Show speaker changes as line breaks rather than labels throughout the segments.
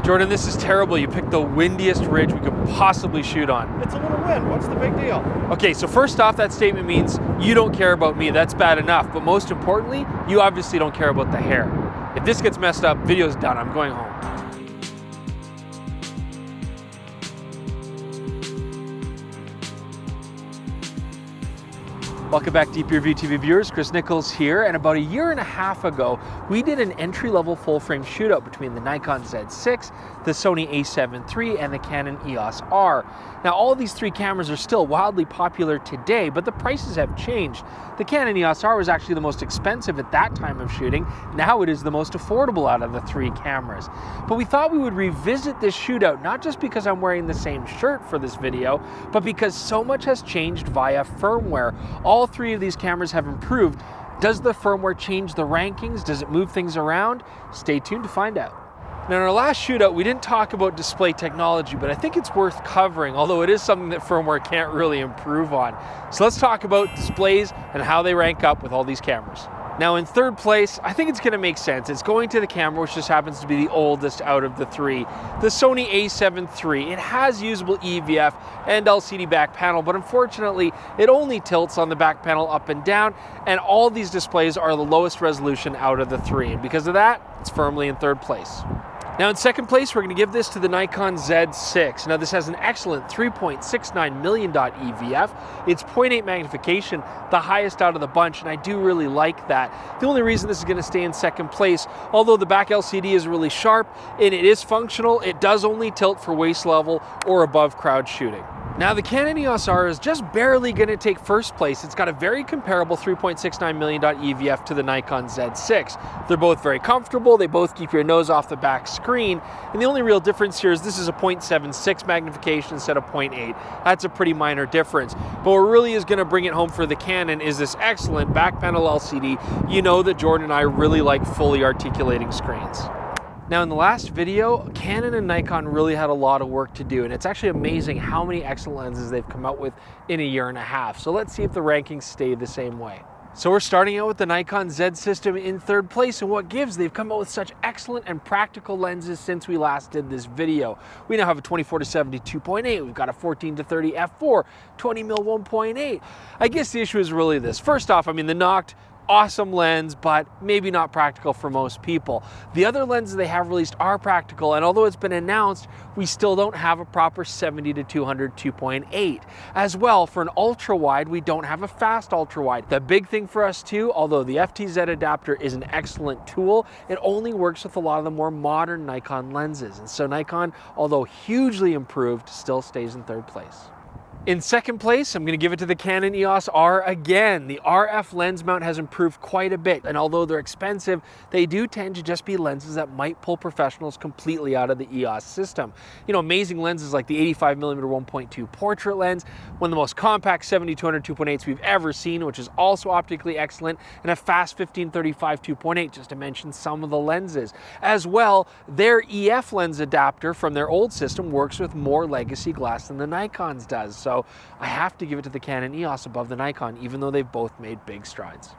Jordan, this is terrible. You picked the windiest ridge we could possibly shoot on.
It's a little wind. What's the big deal?
Okay, so first off, that statement means you don't care about me. That's bad enough. But most importantly, you obviously don't care about the hair. If this gets messed up, video's done. I'm going home. Welcome back, Deep Your View TV viewers. Chris Nichols here, and about a year and a half ago, we did an entry-level full-frame shootout between the Nikon Z6, the Sony a7III, and the Canon EOS R. Now, all of these three cameras are still wildly popular today, but the prices have changed. The Canon EOS R was actually the most expensive at that time of shooting. Now it is the most affordable out of the three cameras. But we thought we would revisit this shootout, not just because I'm wearing the same shirt for this video, but because so much has changed via firmware. All three of these cameras have improved. Does the firmware change the rankings? Does it move things around? Stay tuned to find out. Now, in our last shootout, we didn't talk about display technology, but I think it's worth covering, although it is something that firmware can't really improve on. So let's talk about displays and how they rank up with all these cameras. Now, in third place, I think it's going to make sense. It's going to the camera, which just happens to be the oldest out of the three, the Sony a7III. It has usable EVF and LCD back panel, but unfortunately, it only tilts on the back panel up and down, and all these displays are the lowest resolution out of the three, and because of that, it's firmly in third place. Now, in second place, we're going to give this to the Nikon Z6. Now, this has an excellent 3.69 million dot EVF. It's 0.8 magnification, the highest out of the bunch, and I do really like that. The only reason this is going to stay in second place, although the back LCD is really sharp and it is functional, it does only tilt for waist level or above crowd shooting. Now, the Canon EOS R is just barely going to take first place. It's got a very comparable 3.69 million dot EVF to the Nikon Z6. They're both very comfortable. They both keep your nose off the back screen. And the only real difference here is this is a 0.76 magnification instead of 0.8. That's a pretty minor difference. But what really is going to bring it home for the Canon is this excellent back panel LCD. You know that Jordan and I really like fully articulating screens. Now, in the last video, Canon and Nikon really had a lot of work to do, and it's actually amazing how many excellent lenses they've come out with in a year and a half. So let's see if the rankings stay the same way. So we're starting out with the Nikon Z system in third place, and what gives? They've come out with such excellent and practical lenses since we last did this video. We now have a 24-70 2.8, we've got a 14-30 f4, 20mm 1.8. I guess the issue is really this. First off, I mean, the Noct, awesome lens, but maybe not practical for most people. The other lenses they have released are practical, and although it's been announced, we still don't have a proper 70-200 2.8. As well, for an ultra wide, we don't have a fast ultra wide. The big thing for us too, although the FTZ adapter is an excellent tool, it only works with a lot of the more modern Nikon lenses. And so Nikon, although hugely improved, still stays in third place. In second place, I'm going to give it to the Canon EOS R again. The RF lens mount has improved quite a bit, and although they're expensive, they do tend to just be lenses that might pull professionals completely out of the EOS system. You know, amazing lenses like the 85mm 1.2 portrait lens, one of the most compact 70-200 2.8s we've ever seen, which is also optically excellent, and a fast 15-35 2.8, just to mention some of the lenses. As well, their EF lens adapter from their old system works with more legacy glass than the Nikon's does. So I have to give it to the Canon EOS above the Nikon, even though they've both made big strides.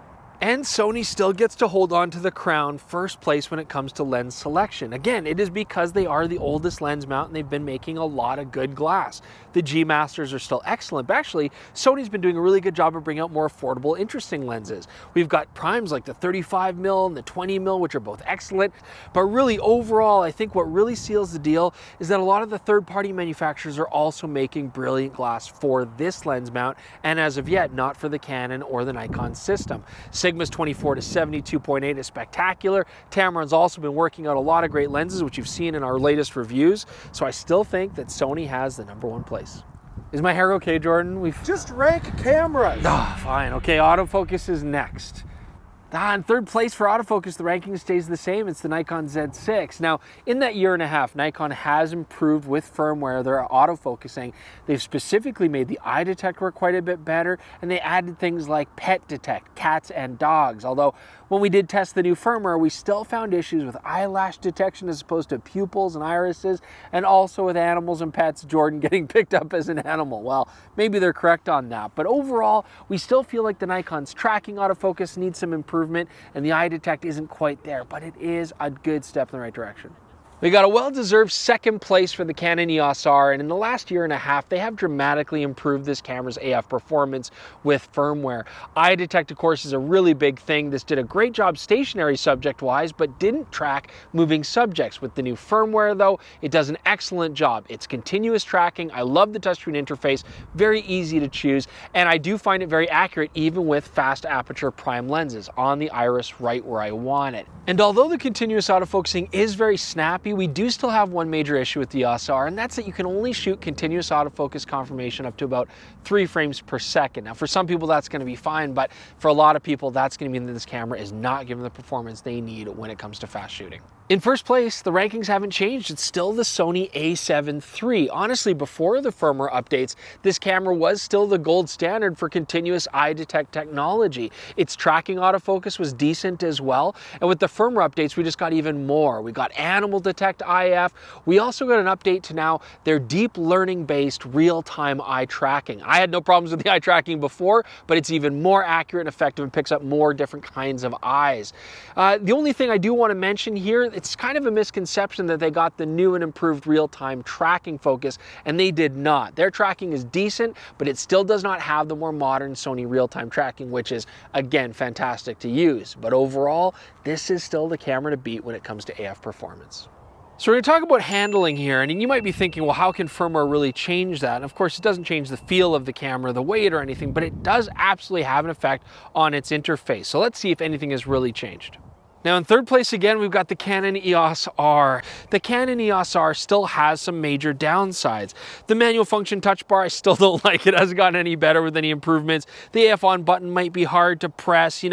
And Sony still gets to hold on to the crown first place when it comes to lens selection. Again, it is because they are the oldest lens mount and they've been making a lot of good glass. The G Masters are still excellent, but actually Sony's been doing a really good job of bringing out more affordable, interesting lenses. We've got primes like the 35mm and the 20mm, which are both excellent, but really overall, I think what really seals the deal is that a lot of the third-party manufacturers are also making brilliant glass for this lens mount, and as of yet, not for the Canon or the Nikon system. Sigma's 24-70 2.8 is spectacular. Tamron's also been working out a lot of great lenses, which you've seen in our latest reviews. So I still think that Sony has the #1 place. Is my hair okay, Jordan?
Just rank cameras.
Fine. Okay, autofocus is next. In third place for autofocus, the ranking stays the same. It's the Nikon Z6. Now, in that year and a half, Nikon has improved with firmware. They're autofocusing. They've specifically made the eye detect work quite a bit better, and they added things like pet detect, cats and dogs. Although, when we did test the new firmware, we still found issues with eyelash detection as opposed to pupils and irises, and also with animals and pets, Jordan getting picked up as an animal. Well, maybe they're correct on that. But overall, we still feel like the Nikon's tracking autofocus needs some improvement, and the eye detect isn't quite there, but it is a good step in the right direction. We got a well-deserved second place for the Canon EOS R, and in the last year and a half, they have dramatically improved this camera's AF performance with firmware. Eye detect, of course, is a really big thing. This did a great job stationary subject-wise, but didn't track moving subjects. With the new firmware, though, it does an excellent job. It's continuous tracking. I love the touchscreen interface, very easy to choose, and I do find it very accurate even with fast aperture prime lenses on the iris right where I want it. And although the continuous autofocusing is very snappy, we do still have one major issue with the EOS R, and that's that you can only shoot continuous autofocus confirmation up to about 3 frames per second. Now, for some people, that's going to be fine, but for a lot of people, that's going to mean that this camera is not giving the performance they need when it comes to fast shooting. In first place, the rankings haven't changed. It's still the Sony a7III. Honestly, before the firmware updates, this camera was still the gold standard for continuous eye detect technology. Its tracking autofocus was decent as well. And with the firmware updates, we just got even more. We got animal detect IF. We also got an update to now their deep learning based real-time eye tracking. I had no problems with the eye tracking before, but it's even more accurate and effective and picks up more different kinds of eyes. The only thing I do want to mention here, it's kind of a misconception that they got the new and improved real-time tracking focus, and they did not. Their tracking is decent, but it still does not have the more modern Sony real-time tracking, which is, again, fantastic to use. But overall, this is still the camera to beat when it comes to AF performance. So we're going to talk about handling here, and you might be thinking, well, how can firmware really change that? And of course, it doesn't change the feel of the camera, the weight or anything, but it does absolutely have an effect on its interface. So let's see if anything has really changed. Now in third place again, we've got the Canon EOS R. The Canon EOS R still has some major downsides. The manual function touch bar, I still don't like it. It hasn't gotten any better with any improvements. The AF on button might be hard to press,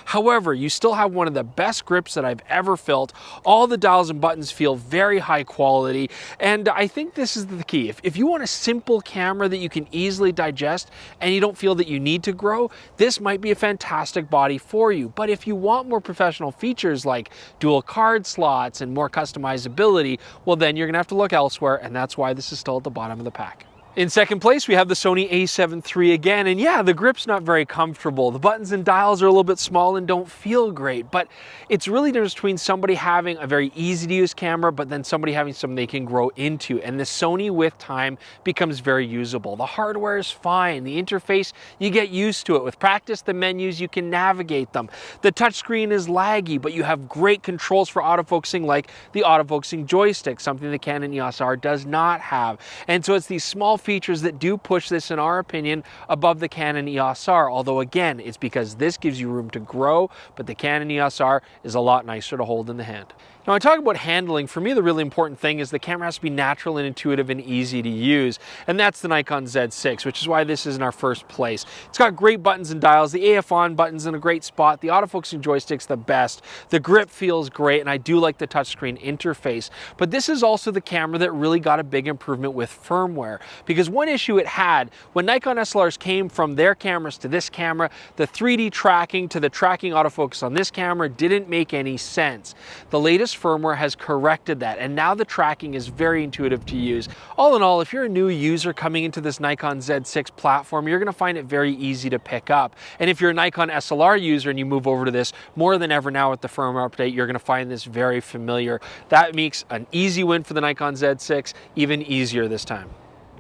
However, you still have one of the best grips that I've ever felt. All the dials and buttons feel very high quality. And I think this is the key. If you want a simple camera that you can easily digest and you don't feel that you need to grow, this might be a fantastic body for you. But if you want more professional features, like dual card slots and more customizability, well then you're gonna have to look elsewhere, and that's why this is still at the bottom of the pack. In second place, we have the Sony a7III again, and yeah, the grip's not very comfortable. The buttons and dials are a little bit small and don't feel great, but it's really the difference between somebody having a very easy to use camera, but then somebody having something they can grow into, and the Sony with time becomes very usable. The hardware is fine, the interface, you get used to it. With practice, the menus, you can navigate them. The touchscreen is laggy, but you have great controls for autofocusing, like the autofocusing joystick, something the Canon EOS R does not have. And so it's these small features that do push this, in our opinion, above the Canon EOS R, although again, it's because this gives you room to grow, but the Canon EOS R is a lot nicer to hold in the hand. Now, I talk about handling. For me, the really important thing is the camera has to be natural and intuitive and easy to use, and that's the Nikon Z6, which is why this is in our first place. It's got great buttons and dials. The AF on button's in a great spot. The autofocusing joystick's the best. The grip feels great, and I do like the touchscreen interface. But this is also the camera that really got a big improvement with firmware, because one issue it had, when Nikon SLRs came from their cameras to this camera, the 3D tracking to the tracking autofocus on this camera didn't make any sense. The latest firmware has corrected that, and now the tracking is very intuitive to use. All in all, if you're a new user coming into this Nikon Z6 platform, you're going to find it very easy to pick up. And if you're a Nikon SLR user and you move over to this, more than ever now with the firmware update, you're going to find this very familiar. That makes an easy win for the Nikon Z6 even easier this time.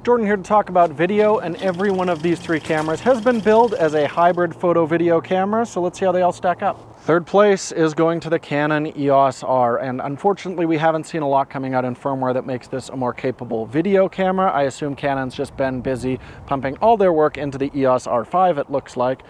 Jordan here to talk about video, and every one of these 3 cameras has been billed as a hybrid photo-video camera, so let's see how they all stack up. Third place is going to the Canon EOS R, and unfortunately we haven't seen a lot coming out in firmware that makes this a more capable video camera. I assume Canon's just been busy pumping all their work into the EOS R5, it looks like.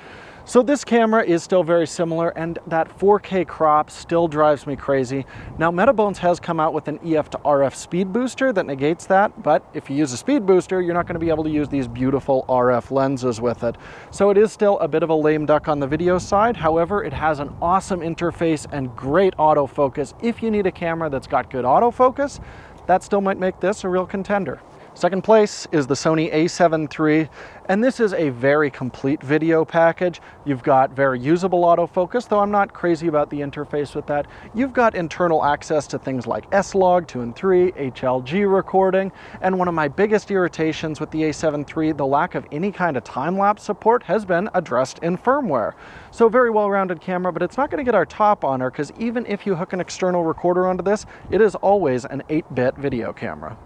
So this camera is still very similar, and that 4K crop still drives me crazy. Now, Metabones has come out with an EF to RF speed booster that negates that, but if you use a speed booster, you're not going to be able to use these beautiful RF lenses with it. So it is still a bit of a lame duck on the video side. However, it has an awesome interface and great autofocus. If you need a camera that's got good autofocus, that still might make this a real contender. Second place is the Sony a7 III, and this is a very complete video package. You've got very usable autofocus, though I'm not crazy about the interface with that. You've got internal access to things like S-Log 2 and 3, HLG recording, and one of my biggest irritations with the a7 III, the lack of any kind of time-lapse support, has been addressed in firmware. So very well-rounded camera, but it's not going to get our top honor, because even if you hook an external recorder onto this, it is always an 8-bit video camera.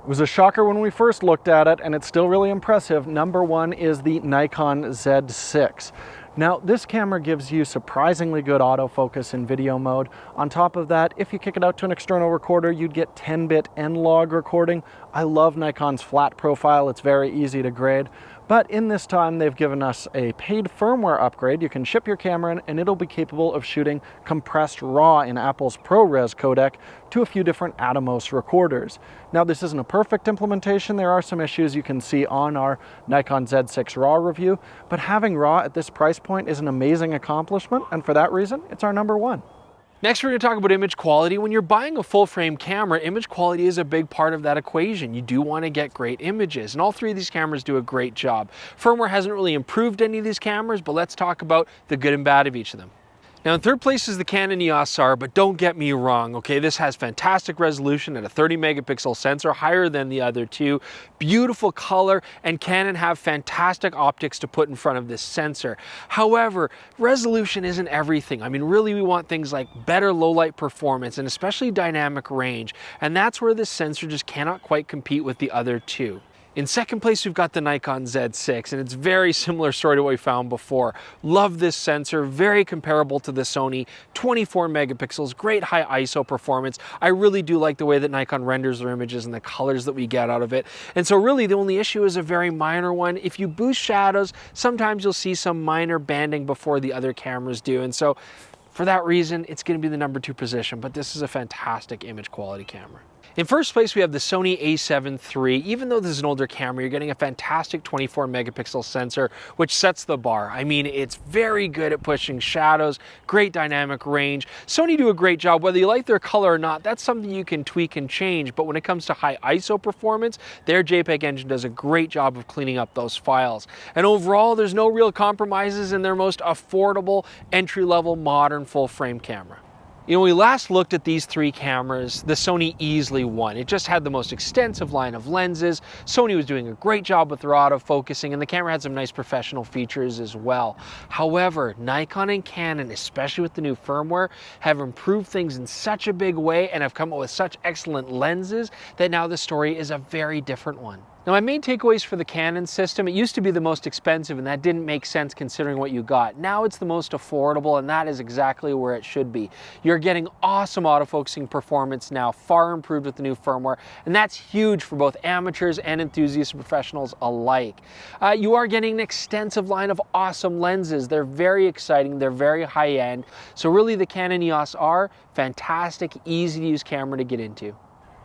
It was a shocker when we first looked at it, and it's still really impressive. Number one is the Nikon Z6. Now, this camera gives you surprisingly good autofocus in video mode. On top of that, if you kick it out to an external recorder, you'd get 10-bit N-Log recording. I love Nikon's flat profile. It's very easy to grade. But in this time, they've given us a paid firmware upgrade. You can ship your camera in, and it'll be capable of shooting compressed RAW in Apple's ProRes codec to a few different Atomos recorders. Now, this isn't a perfect implementation. There are some issues you can see on our Nikon Z6 RAW review, but having RAW at this price point is an amazing accomplishment, and for that reason, it's our number one.
Next, we're going to talk about image quality. When you're buying a full frame camera, image quality is a big part of that equation. You do want to get great images, and all three of these cameras do a great job. Firmware hasn't really improved any of these cameras, but let's talk about the good and bad of each of them. Now, in third place is the Canon EOS R, but don't get me wrong, okay? This has fantastic resolution and a 30 megapixel sensor, higher than the other two. Beautiful color, and Canon have fantastic optics to put in front of this sensor. However, resolution isn't everything. I mean, really, we want things like better low light performance and especially dynamic range, and that's where this sensor just cannot quite compete with the other two. In second place, we've got the Nikon Z6, and it's very similar story to what we found before. Love this sensor, very comparable to the Sony, 24 megapixels, great high ISO performance. I really do like the way that Nikon renders their images and the colors that we get out of it. And so really the only issue is a very minor one. If you boost shadows, sometimes you'll see some minor banding before the other cameras do. And so for that reason, it's going to be the number 2 position, but this is a fantastic image quality camera. In first place, we have the Sony a7 III. Even though this is an older camera, you're getting a fantastic 24 megapixel sensor, which sets the bar. I mean, it's very good at pushing shadows, great dynamic range. Sony do a great job. Whether you like their color or not, that's something you can tweak and change. But when it comes to high ISO performance, their JPEG engine does a great job of cleaning up those files. And overall, there's no real compromises in their most affordable, entry-level, modern full-frame camera. You know, when we last looked at these three cameras, the Sony easily won. It just had the most extensive line of lenses. Sony was doing a great job with their autofocusing, and the camera had some nice professional features as well. However, Nikon and Canon, especially with the new firmware, have improved things in such a big way and have come up with such excellent lenses that now the story is a very different one. Now, my main takeaways for the Canon system, it used to be the most expensive, and that didn't make sense considering what you got. Now it's the most affordable, and that is exactly where it should be. You're getting awesome autofocusing performance now, far improved with the new firmware, and that's huge for both amateurs and enthusiasts and professionals alike. You are getting an extensive line of awesome lenses. They're very exciting, they're very high-end, so really the Canon EOS R, fantastic, easy-to-use camera to get into.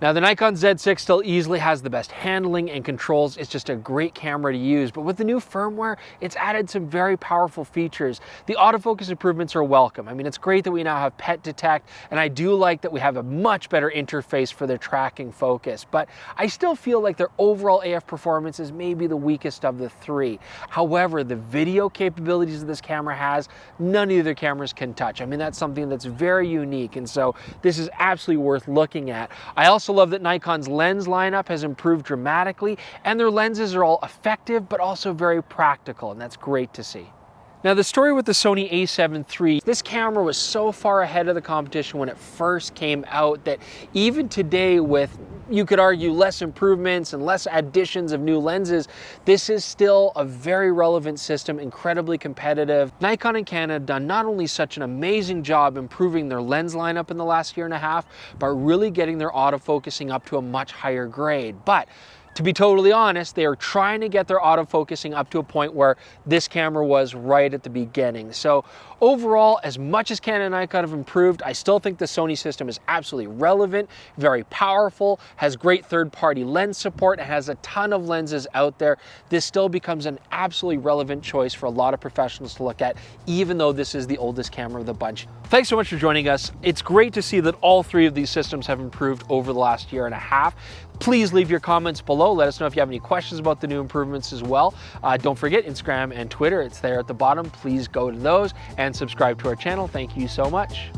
Now, the Nikon Z6 still easily has the best handling and controls. It's just a great camera to use, but with the new firmware, it's added some very powerful features. The autofocus improvements are welcome. I mean, it's great that we now have pet detect, and I do like that we have a much better interface for their tracking focus, but I still feel like their overall AF performance is maybe the weakest of the three. However, the video capabilities that this camera has, none of the other cameras can touch. I mean, that's something that's very unique, and so this is absolutely worth looking at. I also love that Nikon's lens lineup has improved dramatically, and their lenses are all effective but also very practical, and that's great to see. Now, the story with the Sony a7 III, this camera was so far ahead of the competition when it first came out that even today with, you could argue, less improvements and less additions of new lenses, this is still a very relevant system, incredibly competitive. Nikon and Canon have done not only such an amazing job improving their lens lineup in the last year and a half, but really getting their autofocusing up to a much higher grade. But to be totally honest, they are trying to get their autofocusing up to a point where this camera was right at the beginning. So overall, as much as Canon and Nikon have improved, I still think the Sony system is absolutely relevant, very powerful, has great third-party lens support, and has a ton of lenses out there. This still becomes an absolutely relevant choice for a lot of professionals to look at, even though this is the oldest camera of the bunch. Thanks so much for joining us. It's great to see that all three of these systems have improved over the last year and a half. Please leave your comments below. Let us know if you have any questions about the new improvements as well. Don't forget Instagram and Twitter. It's there at the bottom. Please go to those and subscribe to our channel. Thank you so much.